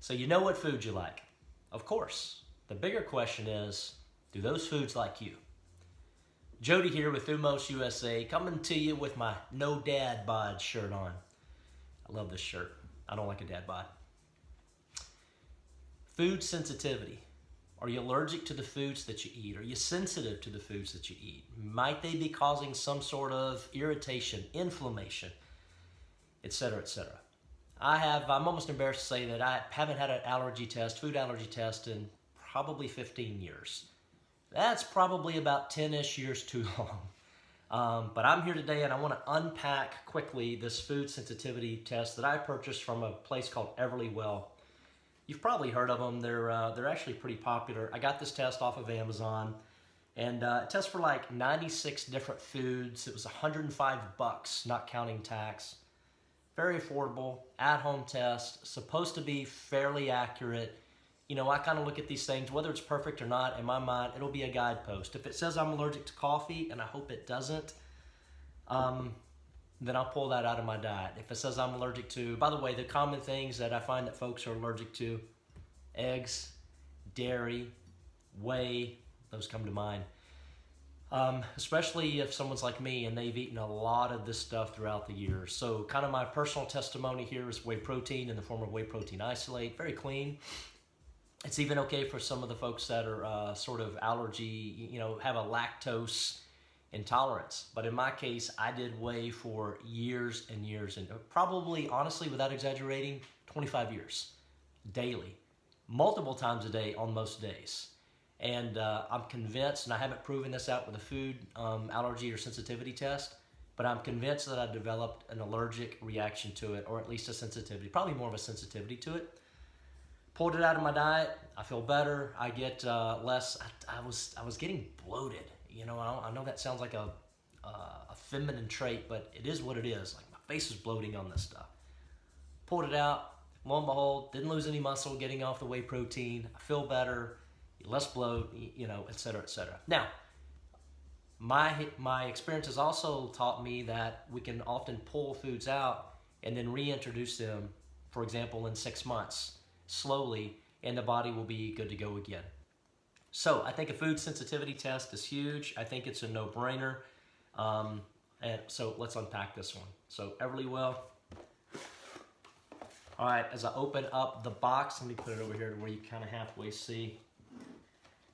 So you know what food you like. Of course. The bigger question is, do those foods like you? Jody here with Thumos USA, coming to you with my No Dad Bod shirt on. I love this shirt. I don't like a dad bod. Food sensitivity. Are you allergic to the foods that you eat? Are you sensitive to the foods that you eat? Might they be causing some sort of irritation, inflammation, etc., etc.? I'm almost embarrassed to say that I haven't had an allergy test, food allergy test, in probably 15 years. That's probably about 10-ish years too long. But I'm here today and I want to unpack quickly this food sensitivity test that I purchased from a place called Everlywell. You've probably heard of them. They're actually pretty popular. I got this test off of Amazon, and it tests for like 96 different foods. It was $105, not counting tax. Very affordable, at-home test, supposed to be fairly accurate. You know, I kind of look at these things, whether it's perfect or not, in my mind, it'll be a guidepost. If it says I'm allergic to coffee, and I hope it doesn't, then I'll pull that out of my diet. If it says I'm allergic to, by the way, the common things that I find that folks are allergic to: eggs, dairy, whey, those come to mind. Especially if someone's like me and they've eaten a lot of this stuff throughout the years. So kind of my personal testimony here is whey protein in the form of whey protein isolate, very clean. It's even okay for some of the folks that are sort of allergy, have a lactose intolerance. But in my case, I did whey for years and years, and probably, honestly, without exaggerating, 25 years, daily, multiple times a day on most days. And I'm convinced, and I haven't proven this out with a food allergy or sensitivity test, but I'm convinced that I developed an allergic reaction to it, or at least a sensitivity, probably more of a sensitivity to it. Pulled it out of my diet. I feel better. I get less. I was getting bloated. I know that sounds like a feminine trait, but it is what it is. Like, my face is bloating on this stuff. Pulled it out. Lo and behold, didn't lose any muscle getting off the whey protein. I feel better. Less bloat, et cetera, et cetera. Now, my experience has also taught me that we can often pull foods out and then reintroduce them, for example, in 6 months, slowly, and the body will be good to go again. So I think a food sensitivity test is huge. I think it's a no-brainer. And so let's unpack this one. So Everlywell. All right, as I open up the box, let me put it over here to where you kind of halfway see.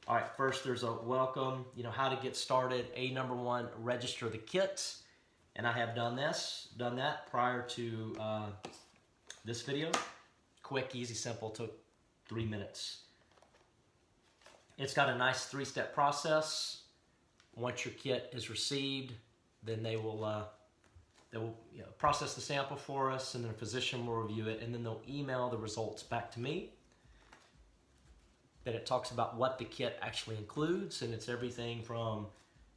All right, first there's a welcome, how to get started. Number 1, register the kit. And I have done that prior to this video. Quick, easy, simple, took 3 minutes. It's got a nice 3-step process. Once your kit is received, then they will process the sample for us, and then a physician will review it, and then they'll email the results back to me. Then it talks about what the kit actually includes, and it's everything from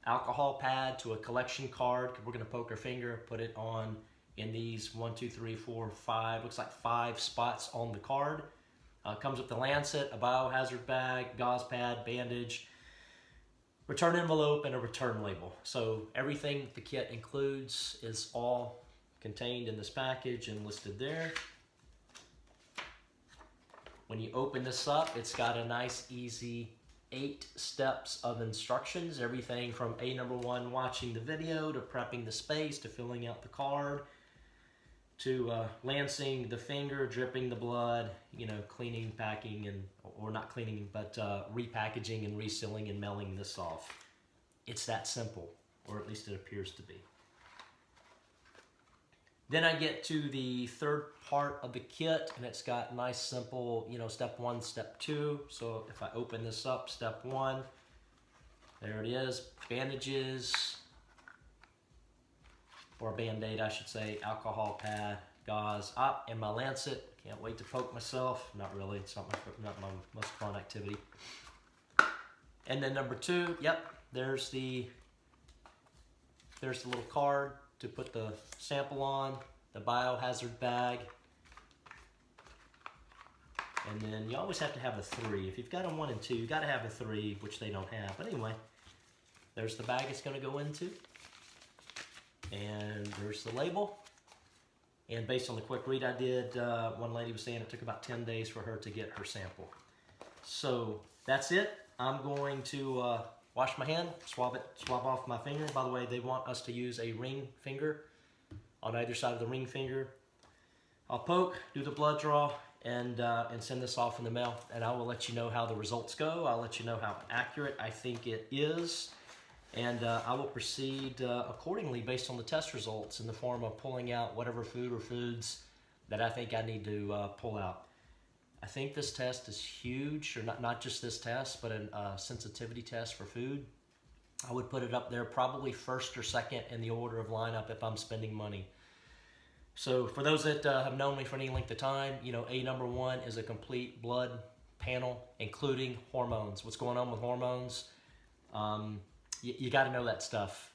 alcohol pad to a collection card. We're going to poke our finger, put it on in these 1, 2, 3, 4, 5, looks like 5 spots on the card. Comes with the Lancet, a biohazard bag, gauze pad, bandage, return envelope, and a return label. So everything the kit includes is all contained in this package and listed there. When you open this up, it's got a nice, easy 8 steps of instructions. Everything from number 1, watching the video, to prepping the space, to filling out the card, to lancing the finger, dripping the blood, cleaning, packing, or not cleaning, but repackaging and resealing and mailing this off. It's that simple, or at least it appears to be. Then I get to the third part of the kit, and it's got nice, simple, step 1, step 2. So if I open this up, step 1, there it is, bandages, or a Band-Aid, I should say, alcohol pad, gauze, and my Lancet. Can't wait to poke myself. Not really, it's not my most fun activity. And then number 2, there's the little card to put the sample on, the biohazard bag, and then you always have to have a 3. If you've got a 1 and 2, you've got to have a 3, which they don't have. But anyway, there's the bag it's going to go into, and there's the label, And based on the quick read I did, one lady was saying it took about 10 days for her to get her sample. So that's it. I'm going to wash my hand, swab off my finger. By the way, they want us to use a ring finger on either side of the ring finger. I'll poke, do the blood draw, and send this off in the mail, and I will let you know how the results go. I'll let you know how accurate I think it is, and I will proceed accordingly based on the test results in the form of pulling out whatever food or foods that I think I need to pull out. I think this test is huge, or not just this test, but a sensitivity test for food. I would put it up there probably first or second in the order of lineup if I'm spending money. So for those that have known me for any length of time, you know, number one is a complete blood panel, including hormones. What's going on with hormones? You got to know that stuff.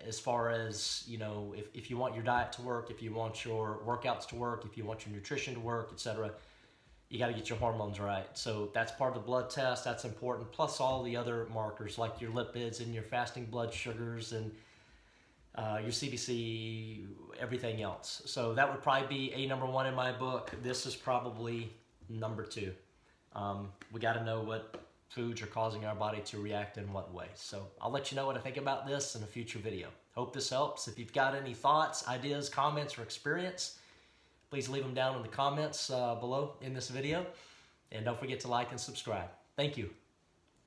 As far as, you know, if you want your diet to work, if you want your workouts to work, if you want your nutrition to work, etc., you got to get your hormones right. So that's part of the blood test. That's important. Plus all the other markers like your lipids and your fasting blood sugars and your CBC, everything else. So that would probably be number one in my book. This is probably number two. We got to know what foods are causing our body to react in what way. So I'll let you know what I think about this in a future video. Hope this helps. If you've got any thoughts, ideas, comments, or experience, please leave them down in the comments below in this video. And don't forget to like and subscribe. Thank you.